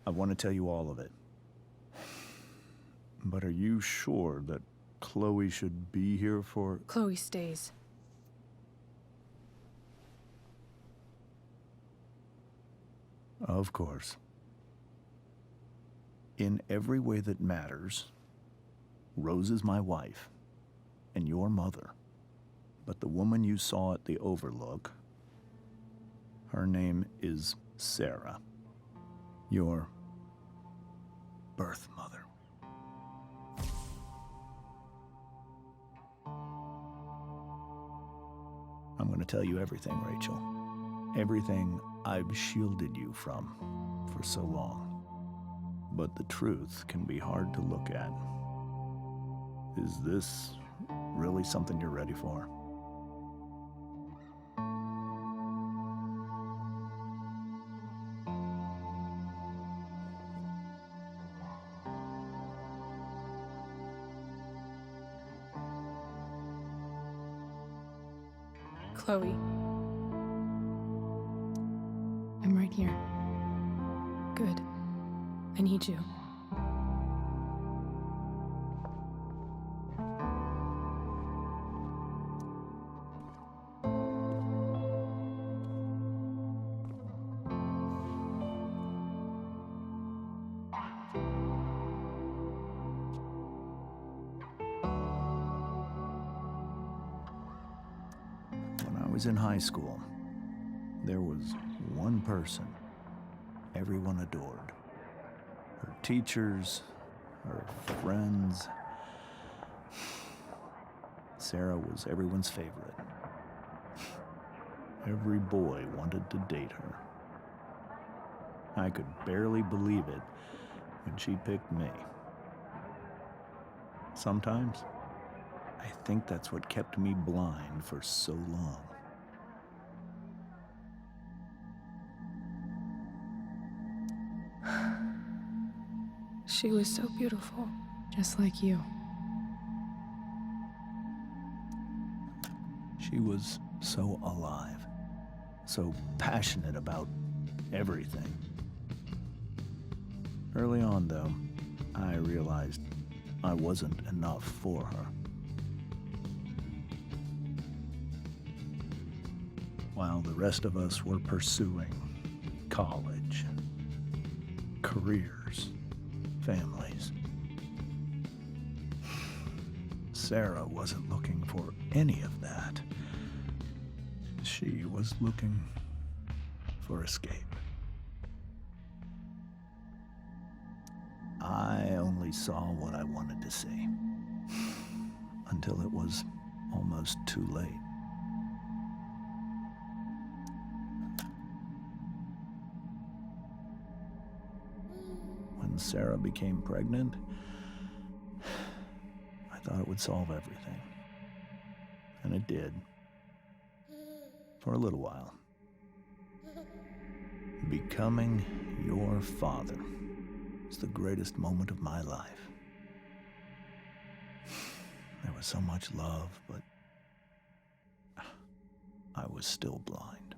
I want to tell you all of it. But are you sure that Chloe should be here for... Chloe stays. Of course. In every way that matters, Rose is my wife and your mother. But the woman you saw at the Overlook, her name is Sarah, your birth mother. I'm going to tell you everything, Rachel. Everything I've shielded you from for so long. But the truth can be hard to look at. Is this really something you're ready for? Chloe. I'm right here. Good. I need you. When I was in high school, there was one person everyone adored. Her teachers, her friends. Sarah was everyone's favorite. Every boy wanted to date her. I could barely believe it when she picked me. Sometimes, I think that's what kept me blind for so long. She was so beautiful. Just like you. She was so alive, so passionate about everything. Early on, though, I realized I wasn't enough for her. While the rest of us were pursuing college, careers, families, Sarah wasn't looking for any of that. She was looking for escape. I only saw what I wanted to see, until it was almost too late. When Sarah became pregnant, I thought it would solve everything. And it did. For a little while. Becoming your father was the greatest moment of my life. There was so much love, but I was still blind.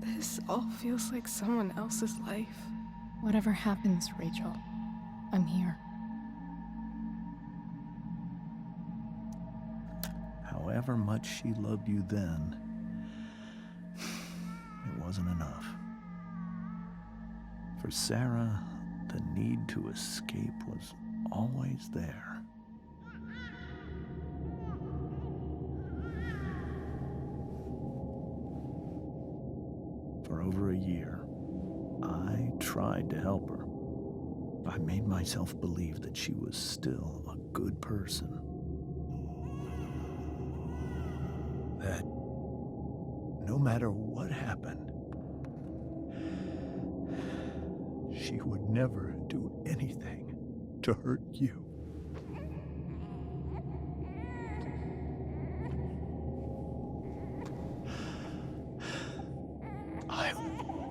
This all feels like someone else's life. Whatever happens, Rachel, I'm here. However much she loved you then, it wasn't enough. For Sarah, the need to escape was always there. For over a year, I tried to help her. I made myself believe that she was still a good person. That no matter what happened, she would never do anything to hurt you. I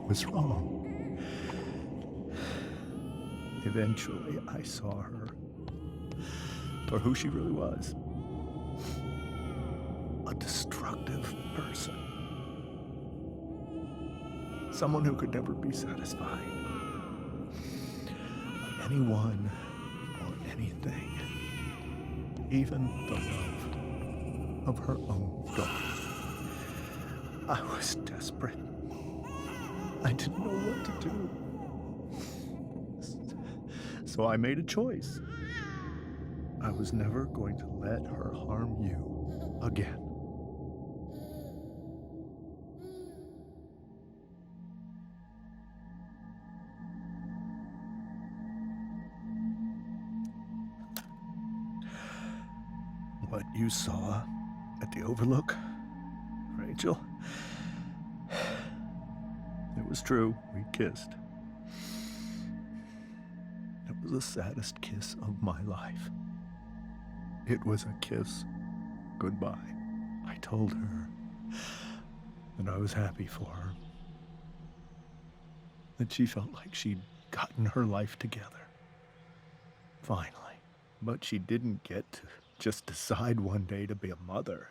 was wrong. Eventually, I saw her for who she really was. A destructive person. Someone who could never be satisfied by anyone or anything, even the love of her own daughter. I was desperate. I didn't know what to do. So I made a choice. I was never going to let her harm you again. What you saw at the Overlook, Rachel, it was true. We kissed. It was the saddest kiss of my life. It was a kiss goodbye. I told her that I was happy for her, that she felt like she'd gotten her life together. Finally. But she didn't get to just decide one day to be a mother.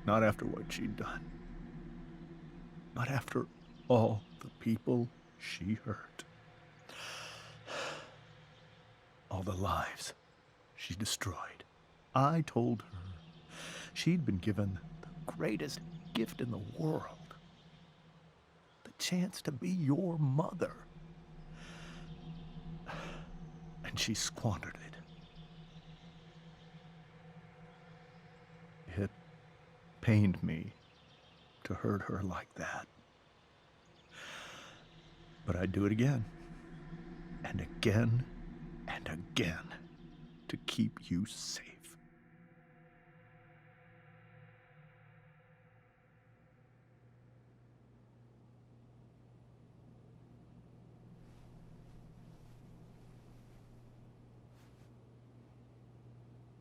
Not after what she'd done. Not after all the people she hurt. All the lives she destroyed. I told her she'd been given the greatest gift in the world. The chance to be your mother. And she squandered it. It pained me to hurt her like that. But I'd do it again, and again, and again, to keep you safe.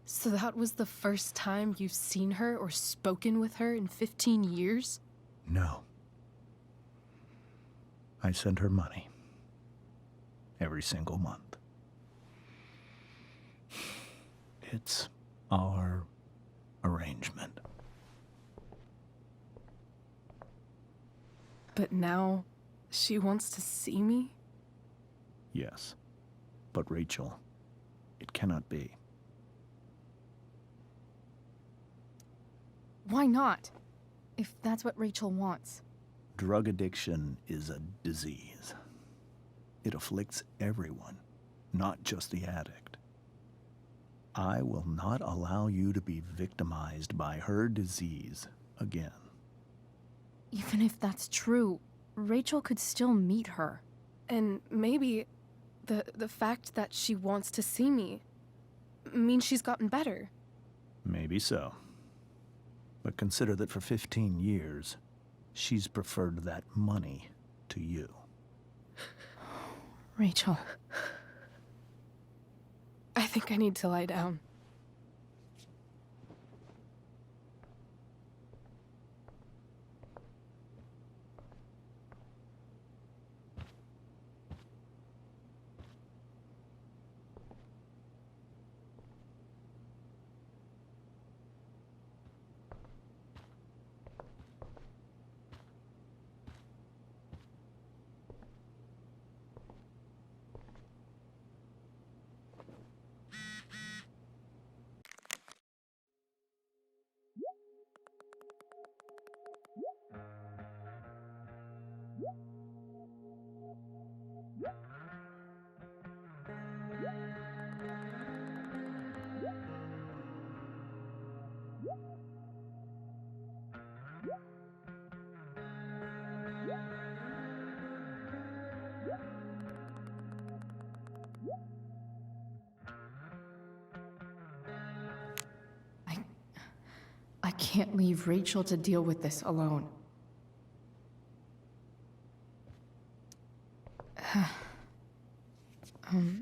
So that was the first time you've seen her or spoken with her in 15 years? No. I send her money. Every single month. It's our arrangement. But now she wants to see me? Yes. But Rachel, it cannot be. Why not? If that's what Rachel wants. Drug addiction is a disease. It afflicts everyone, not just the addict. I will not allow you to be victimized by her disease again. Even if that's true, Rachel could still meet her. And maybe the fact that she wants to see me means she's gotten better. Maybe so. But consider that for 15 years, she's preferred that money to you. Rachel. I think I need to lie down. I can't leave Rachel to deal with this alone.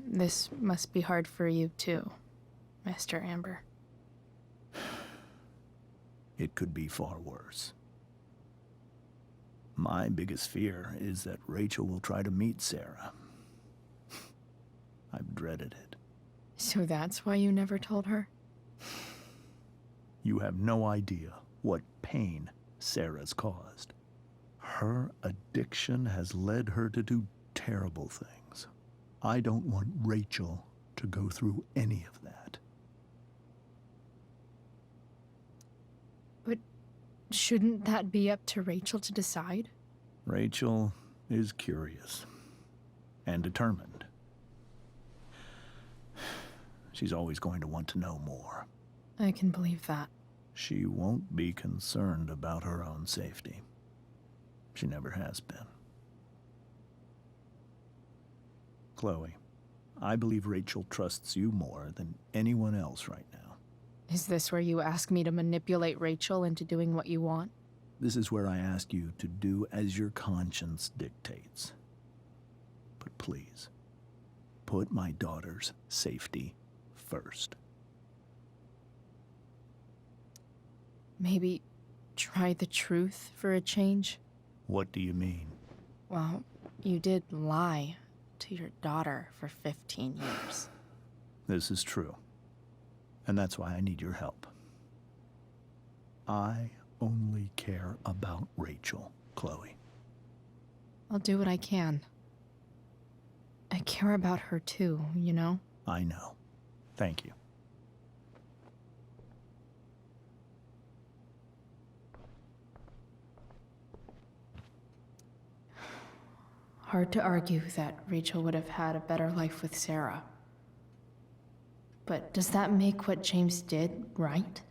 This must be hard for you too, Mr. Amber. It could be far worse. My biggest fear is that Rachel will try to meet Sarah. I've dreaded it. So that's why you never told her? You have no idea what pain Sarah's caused. Her addiction has led her to do terrible things. I don't want Rachel to go through any of that. But shouldn't that be up to Rachel to decide? Rachel is curious and determined. She's always going to want to know more. I can believe that. She won't be concerned about her own safety. She never has been. Chloe, I believe Rachel trusts you more than anyone else right now. Is this where you ask me to manipulate Rachel into doing what you want? This is where I ask you to do as your conscience dictates. But please, put my daughter's safety first. Maybe try the truth for a change? What do you mean? Well, you did lie to your daughter for 15 years. This is true. And that's why I need your help. I only care about Rachel, Chloe. I'll do what I can. I care about her too, you know? I know. Thank you. Hard to argue that Rachel would have had a better life with Sarah. But does that make what James did right?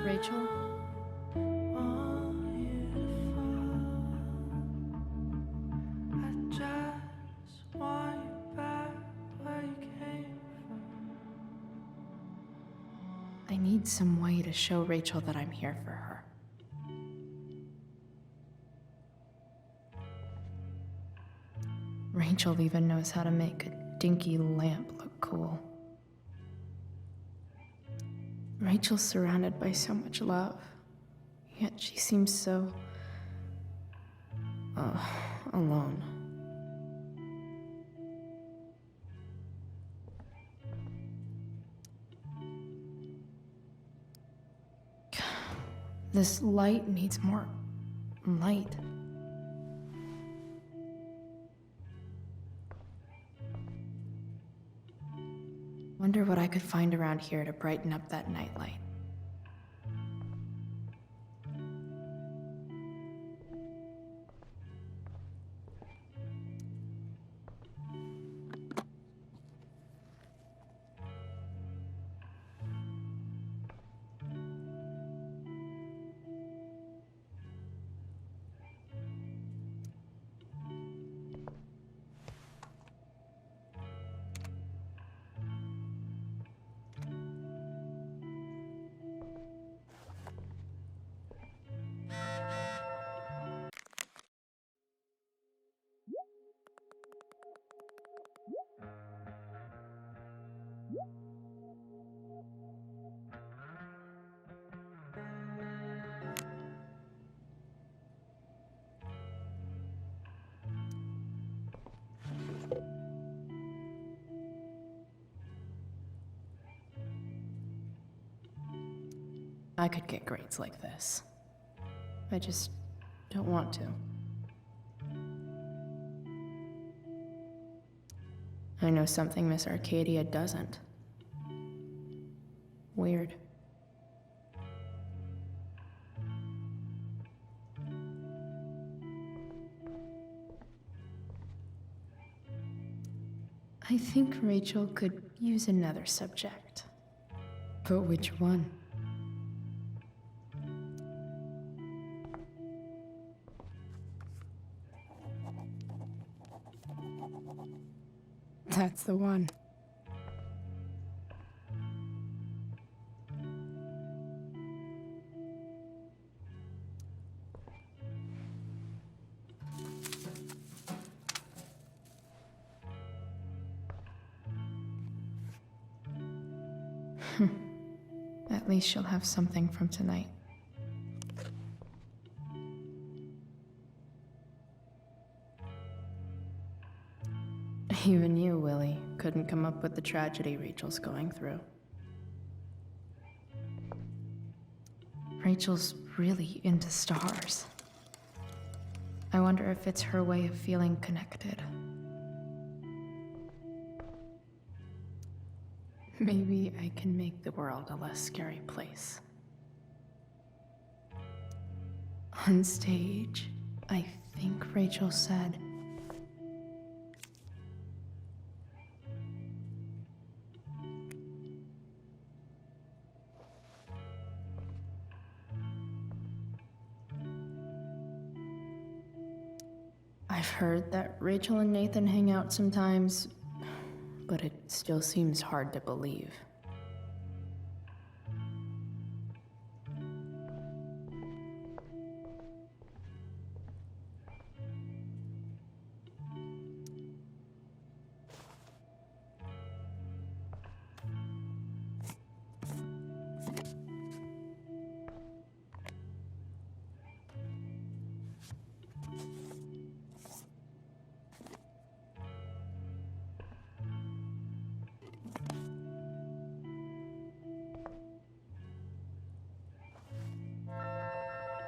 Rachel? I need some way to show Rachel that I'm here for her. Rachel even knows how to make a dinky lamp look cool. Rachel's surrounded by so much love, yet she seems so... alone. This light needs more light. Wonder what I could find around here to brighten up that nightlight. I could get grades like this. I just don't want to. I know something Miss Arcadia doesn't. Weird. I think Rachel could use another subject. But which one? That's the one. At least she'll have something from tonight. Even you, Willie, couldn't come up with the tragedy Rachel's going through. Rachel's really into stars. I wonder if it's her way of feeling connected. Maybe I can make the world a less scary place. On stage, I think Rachel said, I've heard that Rachel and Nathan hang out sometimes, but it still seems hard to believe.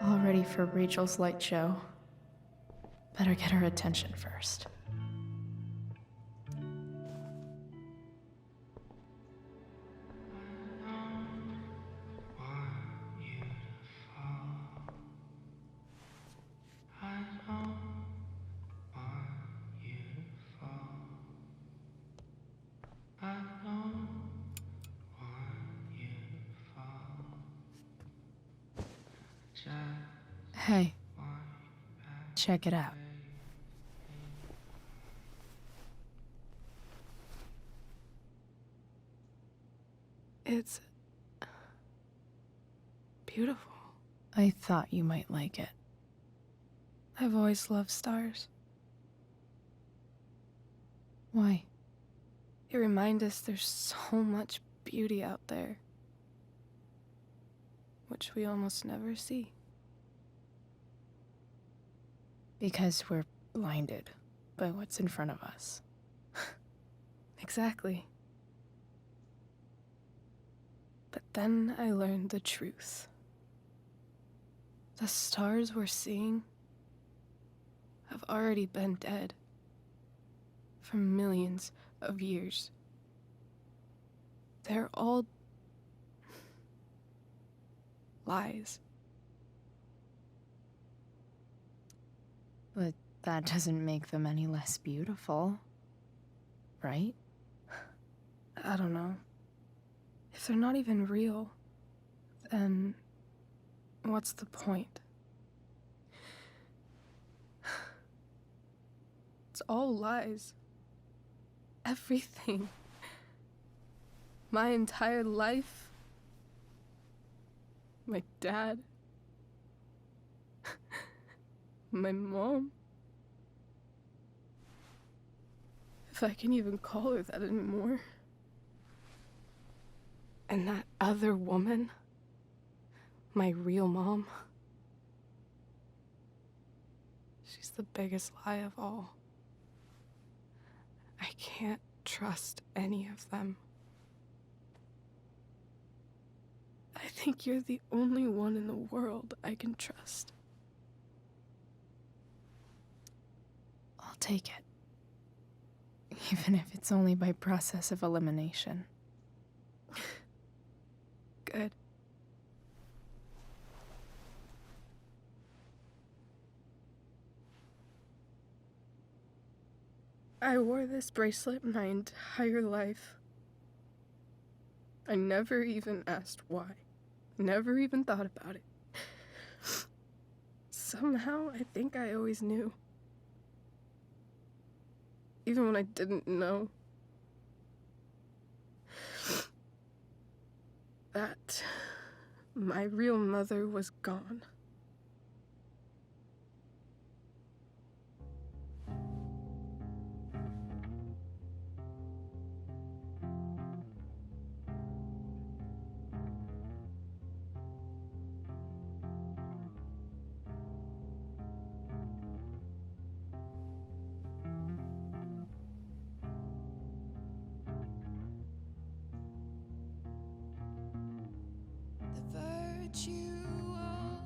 All ready for Rachel's light show. Better get her attention first. Hey, check it out. It's beautiful. I thought you might like it. I've always loved stars. Why? They remind us there's so much beauty out there, which we almost never see. Because we're blinded by what's in front of us. Exactly. But then I learned the truth. The stars we're seeing have already been dead for millions of years. They're all lies. But that doesn't make them any less beautiful, right? I don't know. If they're not even real, then what's the point? It's all lies. Everything. My entire life. My dad. My mom. If I can even call her that anymore. And that other woman. My real mom. She's the biggest lie of all. I can't trust any of them. I think you're the only one in the world I can trust. I'll take it. Even if it's only by process of elimination. Good. I wore this bracelet my entire life. I never even asked why. Never even thought about it. Somehow, I think I always knew. Even when I didn't know. That my real mother was gone. The virtual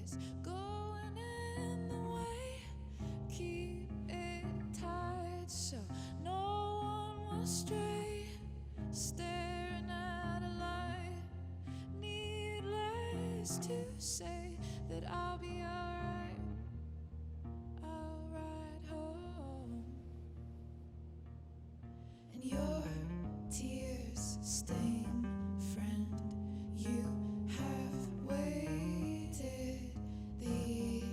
is going in the way. Keep it tight so no one will stray. Staring at a light. Needless to say that I'll be alright. I'll ride home. And your tears stain, friend. You have waited the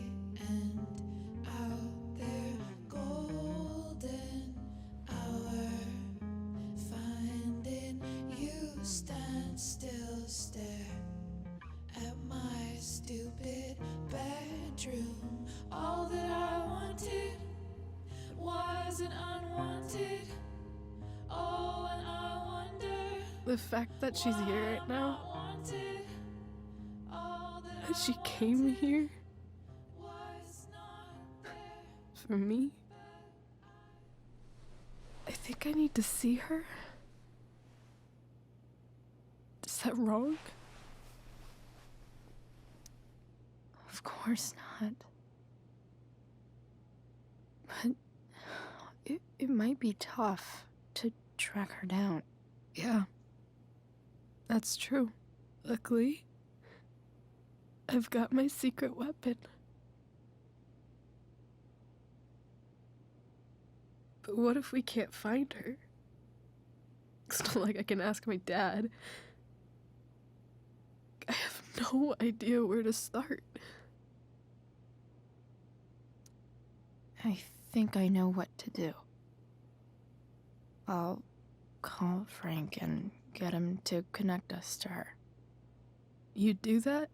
end out there, golden hour. Finding you stand still, stare at my stupid bedroom. All that I wanted wasn't unwanted. Oh, and I wonder. The fact that she's here right now, Wanted, all that that she came here was not there. for me. I think I need to see her. Is that wrong? Of course not. But it might be tough to track her down. Yeah. That's true. Luckily, I've got my secret weapon. But what if we can't find her? It's not like I can ask my dad. I have no idea where to start. I think I know what to do. I'll call Frank and get him to connect us to her. You'd do that?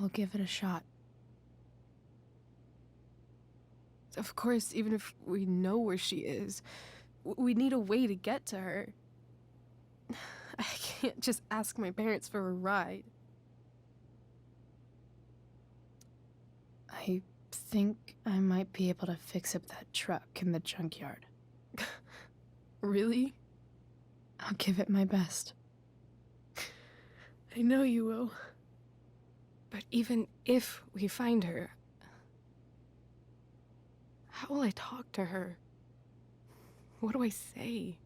I'll give it a shot. Of course, even if we know where she is, we need a way to get to her. I can't just ask my parents for a ride. I think I might be able to fix up that truck in the junkyard. Really? I'll give it my best. I know you will. But even if we find her, how will I talk to her? What do I say?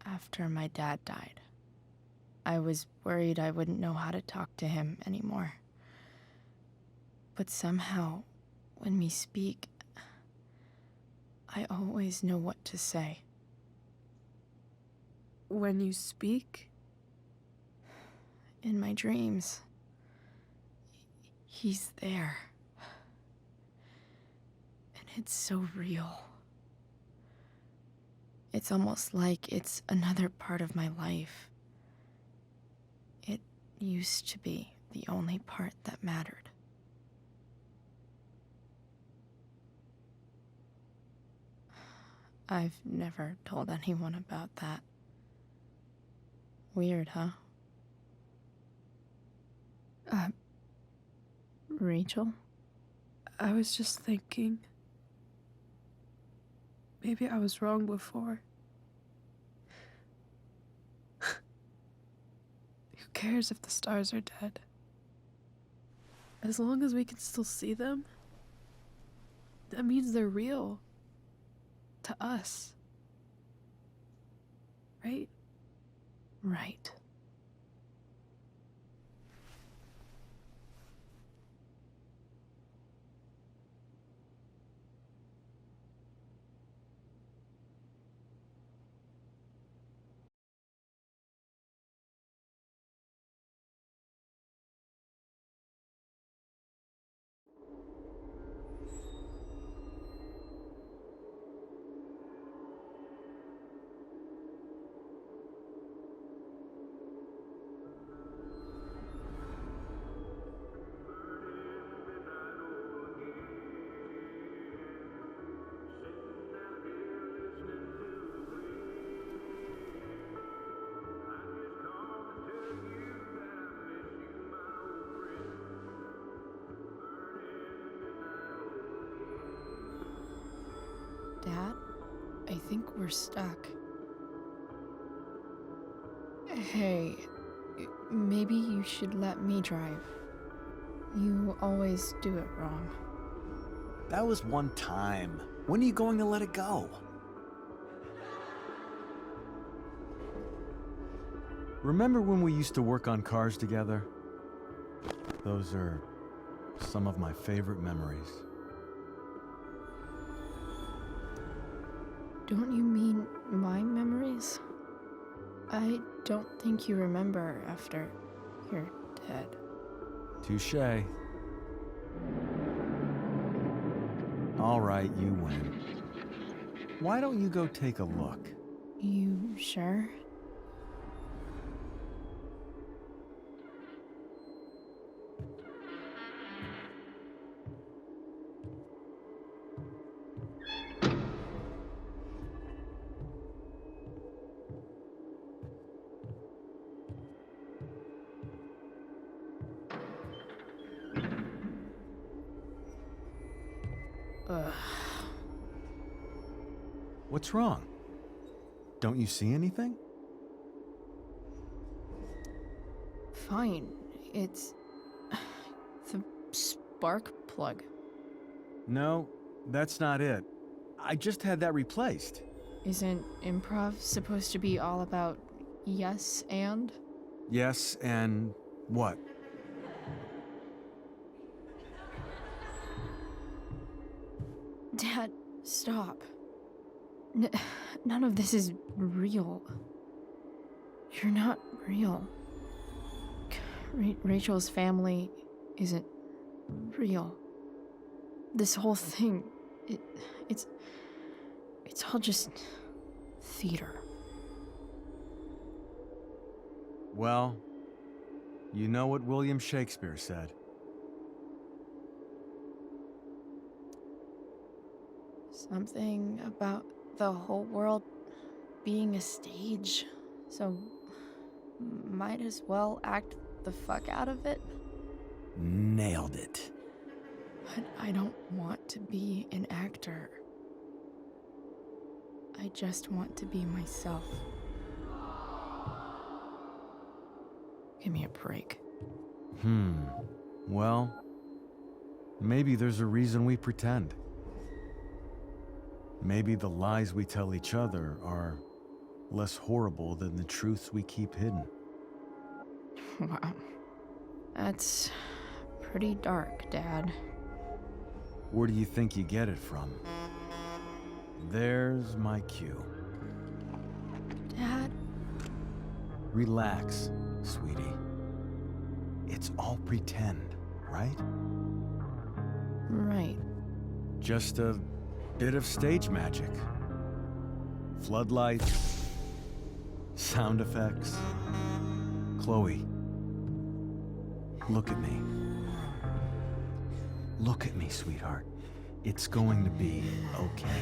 After my dad died, I was worried I wouldn't know how to talk to him anymore. But somehow, when we speak, I always know what to say. When you speak? In my dreams, he's there. And it's so real. It's almost like it's another part of my life. It used to be the only part that mattered. I've never told anyone about that. Weird, huh? Rachel? I was just thinking. Maybe I was wrong before. Who cares if the stars are dead? As long as we can still see them, that means they're real. To us. Right? Right. Dad, I think we're stuck. Hey, maybe you should let me drive. You always do it wrong. That was one time. When are you going to let it go? Remember when we used to work on cars together? Those are some of my favorite memories. Don't you mean my memories? I don't think you remember after you're dead. Touché. All right, you win. Why don't you go take a look? You sure? Ugh. What's wrong? Don't you see anything? Fine. It's the spark plug. No, that's not it. I just had that replaced. Isn't improv supposed to be all about yes and? Yes, and what? Dad, stop. None of this is real. You're not real. Rachel's family isn't real. This whole thing, it's all just theater. Well, you know what William Shakespeare said. Something about the whole world being a stage, so might as well act the fuck out of it. Nailed it. But I don't want to be an actor. I just want to be myself. Give me a break. Well, maybe there's a reason we pretend. Maybe the lies we tell each other are less horrible than the truths we keep hidden. Wow. That's pretty dark, Dad. Where do you think you get it from? There's my cue. Dad? Relax, sweetie. It's all pretend, right? Right. Just a bit of stage magic. Floodlights, sound effects. Chloe, look at me. Look at me, sweetheart. It's going to be okay.